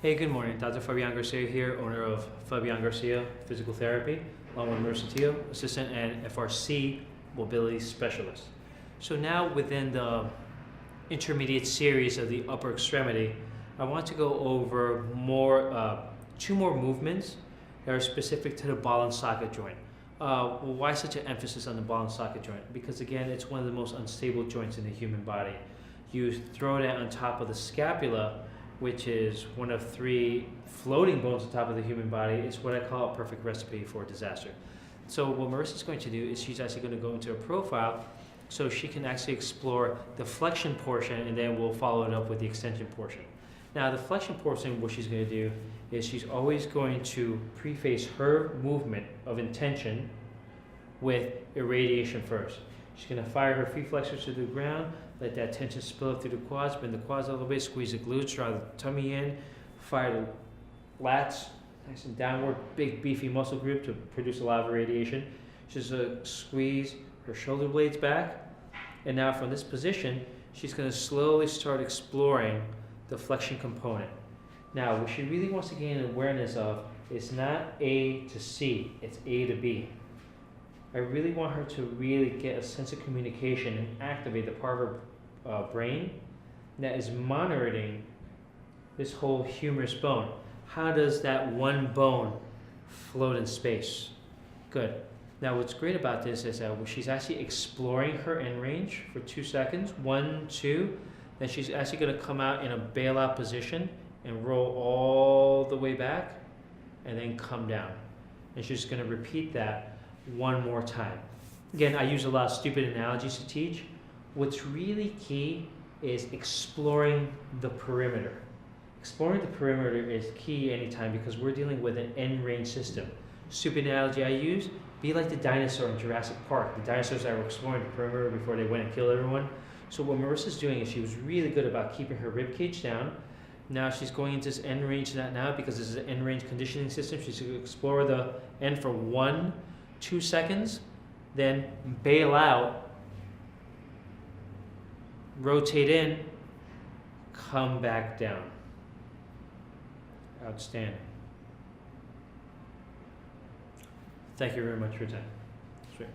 Hey, good morning. Dr. Fabian Garcia here, owner of Fabian Garcia Physical Therapy, along with Marissa Teo, assistant and FRC mobility specialist. So now within the intermediate series of the upper extremity, I want to go over two more movements that are specific to the ball and socket joint. Why such an emphasis on the ball and socket joint? Because again, it's one of the most unstable joints in the human body. You throw that on top of the scapula, which is one of three floating bones on top of the human body. It's what I call a perfect recipe for disaster. So what Marissa's going to do is she's actually going to go into a profile so she can actually explore the flexion portion, and then we'll follow it up with the extension portion. Now the flexion portion, what she's going to do is she's always going to preface her movement of intention with irradiation first. She's going to fire her feet flexors to the ground, let that tension spill up through the quads, bend the quads a little bit, squeeze the glutes, draw the tummy in, fire the lats, nice and downward, big beefy muscle group to produce a lot of irradiation. She's going to squeeze her shoulder blades back, and now from this position, she's going to slowly start exploring the flexion component. Now, what she really wants to gain awareness of is not A to C, it's A to B. I really want her to really get a sense of communication and activate the part of her brain that is monitoring this whole humerus bone. How does that one bone float in space? Good. Now what's great about this is that she's actually exploring her end range for 2 seconds. 1, 2. Then she's actually going to come out in a bailout position and roll all the way back and then come down. And she's going to repeat that one more time. Again, I use a lot of stupid analogies to teach. What's really key is exploring the perimeter. Exploring the perimeter is key anytime because we're dealing with an end range system. Stupid analogy I use, be like the dinosaur in Jurassic Park. The dinosaurs that were exploring the perimeter before they went and killed everyone. So what Marissa's doing is she was really good about keeping her rib cage down. Now she's going into this end range now because this is an end range conditioning system. She's going to explore the end for 1, 2 seconds, then bail out, rotate in, come back down. Outstanding. Thank you very much for your time. Sweet.